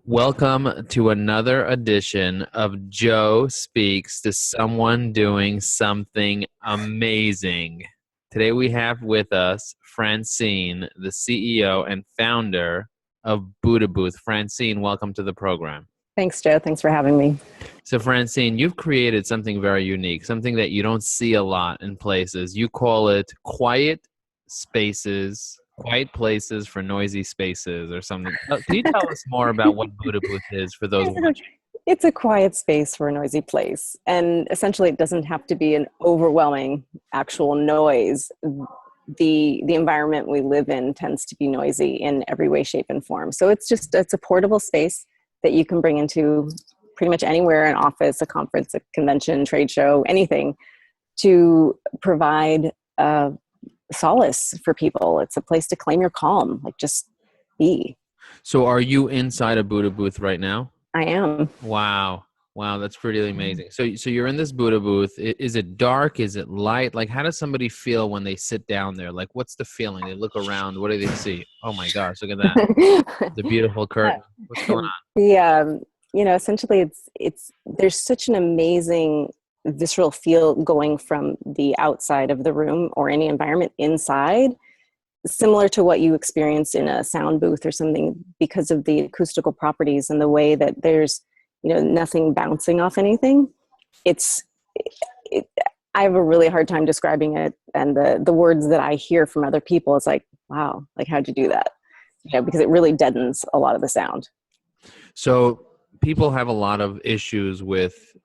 Welcome to another edition of Joe Speaks to Someone Doing Something Amazing. Today we have with us Francine, the CEO and founder of BuddhaBooth. Francine, welcome to the program. Thanks, Joe. Thanks for having me. So Francine, you've created something very unique, something that you don't see a lot in places. You call it quiet spaces, quiet places for noisy spaces or something. Can you tell us more about what BuddhaBooth is for those watching? It's a quiet space for a noisy place. And essentially it doesn't have to be an overwhelming actual noise. The environment we live in tends to be noisy in every way, shape, and form. So it's a portable space that you can bring into pretty much anywhere, an office, a conference, a convention, trade show, anything, to provide solace for people. It's a place to claim your calm, like just be. So are you inside a BuddhaBooth right now? I am. Wow, that's pretty amazing. So you're in this BuddhaBooth. Is it dark? Is it light? Like, how does somebody feel when they sit down there? Like, what's the feeling? They look around. What do they see? Oh my gosh, look at that. The beautiful curtain. What's going on? Yeah, essentially there's such an amazing visceral feel going from the outside of the room or any environment inside, similar to what you experience in a sound booth or something, because of the acoustical properties and the way that there's nothing bouncing off anything. I have a really hard time describing it, and the words that I hear from other people is like, wow, like, how'd you do that? Because it really deadens a lot of the sound. So people have a lot of issues with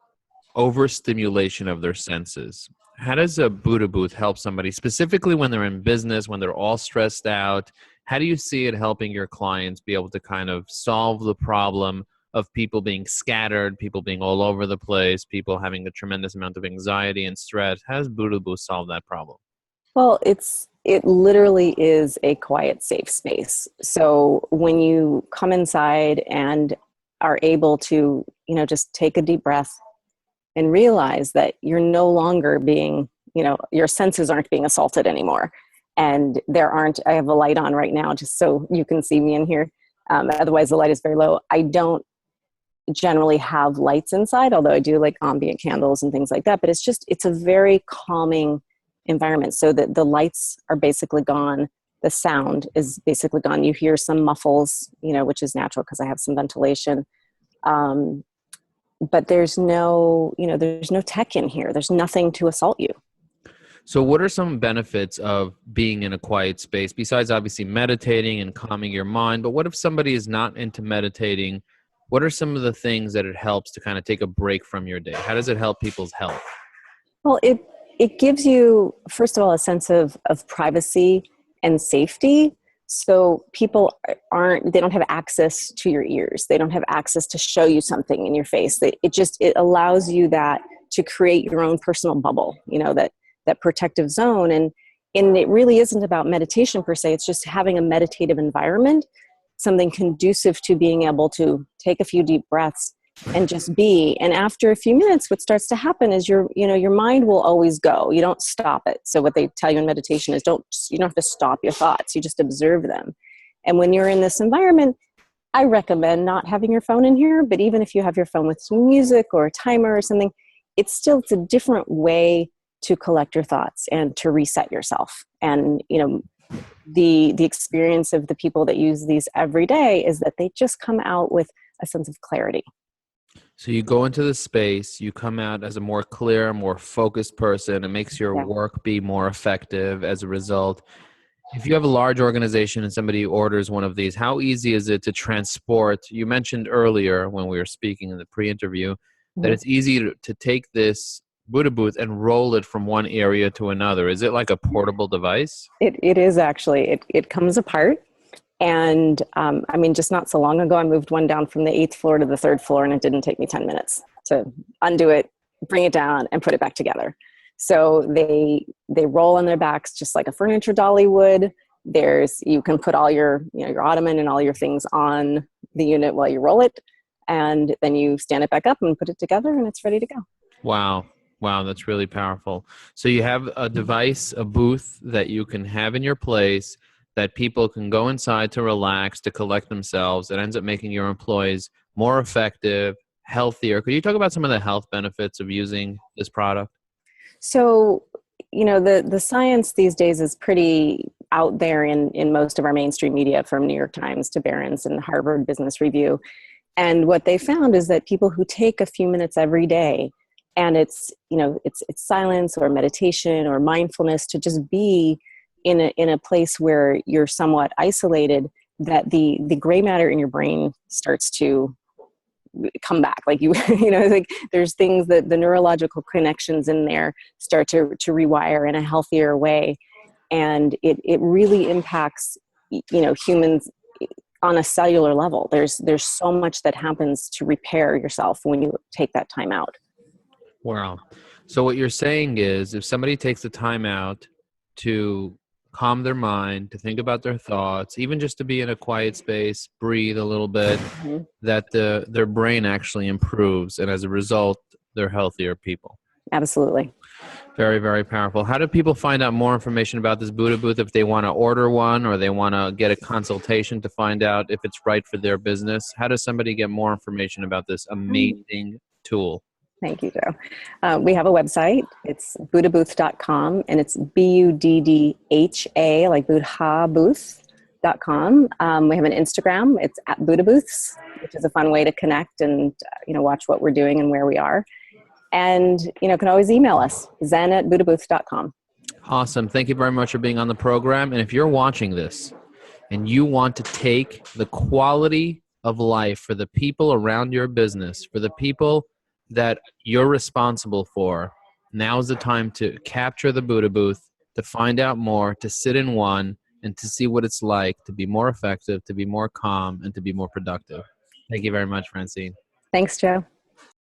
overstimulation of their senses. How does a BuddhaBooth help somebody, specifically when they're in business, when they're all stressed out? How do you see it helping your clients be able to kind of solve the problem of people being scattered, people being all over the place, people having a tremendous amount of anxiety and stress? How does BuddhaBooth solve that problem? Well, it literally is a quiet, safe space. So when you come inside and are able to, just take a deep breath and realize that you're no longer being, your senses aren't being assaulted anymore. And I have a light on right now just so you can see me in here. Otherwise the light is very low. I don't generally have lights inside, although I do like ambient candles and things like that. But it's a very calming environment, so that the lights are basically gone. The sound is basically gone. You hear some muffles, which is natural because I have some ventilation. But there's no tech in here. There's nothing to assault you. So what are some benefits of being in a quiet space, besides obviously meditating and calming your mind? But what if somebody is not into meditating? What are some of the things that it helps to kind of take a break from your day? How does it help people's health? Well, it gives you, first of all, a sense of privacy and safety. So people they don't have access to your ears. They don't have access to show you something in your face. It allows you to create your own personal bubble, that protective zone. And it really isn't about meditation per se. It's just having a meditative environment, something conducive to being able to take a few deep breaths and just be. And after a few minutes, what starts to happen is your mind will always go. You don't stop it. So what they tell you in meditation is you don't have to stop your thoughts. You just observe them. And when you're in this environment, I recommend not having your phone in here, but even if you have your phone with some music or a timer or something, it's a different way to collect your thoughts and to reset yourself. And, the experience of the people that use these every day is that they just come out with a sense of clarity. So you go into the space, you come out as a more clear, more focused person. It makes your work be more effective as a result. If you have a large organization and somebody orders one of these, how easy is it to transport? You mentioned earlier when we were speaking in the pre-interview that it's easy to take this BuddhaBooth and roll it from one area to another. Is it like a portable device? It is actually. It comes apart. And just not so long ago, I moved one down from the 8th floor to the 3rd floor, and it didn't take me 10 minutes to undo it, bring it down, and put it back together. So they roll on their backs just like a furniture dolly would. You can put all your ottoman and all your things on the unit while you roll it, and then you stand it back up and put it together, and it's ready to go. Wow, that's really powerful. So you have a device, a booth that you can have in your place that people can go inside to relax, to collect themselves. It ends up making your employees more effective, healthier. Could you talk about some of the health benefits of using this product? So, the science these days is pretty out there in most of our mainstream media, from New York Times to Barron's and Harvard Business Review. And what they found is that people who take a few minutes every day, and it's silence or meditation or mindfulness, to just be in a place where you're somewhat isolated, that the gray matter in your brain starts to come back. Like like there's things that the neurological connections in there start to rewire in a healthier way. And it really impacts, humans on a cellular level. There's so much that happens to repair yourself when you take that time out. Wow. So what you're saying is, if somebody takes the time out to calm their mind, to think about their thoughts, even just to be in a quiet space, breathe a little bit, Mm-hmm. that their brain actually improves. And as a result, they're healthier people. Absolutely. Very, very powerful. How do people find out more information about this Buddha Booth if they want to order one or they want to get a consultation to find out if it's right for their business? How does somebody get more information about this amazing tool? Thank you, Joe. We have a website. It's BuddhaBooth.com, and it's BuddhaBooth, like BuddhaBooth.com. We have an Instagram. It's at BuddhaBooths, which is a fun way to connect and watch what we're doing and where we are. And can always email us, zen@BuddhaBooth.com. Awesome. Thank you very much for being on the program. And if you're watching this and you want to take the quality of life for the people around your business, for the people that you're responsible for, now's the time to capture the Buddha Booth, to find out more, to sit in one, and to see what it's like to be more effective, to be more calm, and to be more productive. Thank you very much, Francine. Thanks, Joe.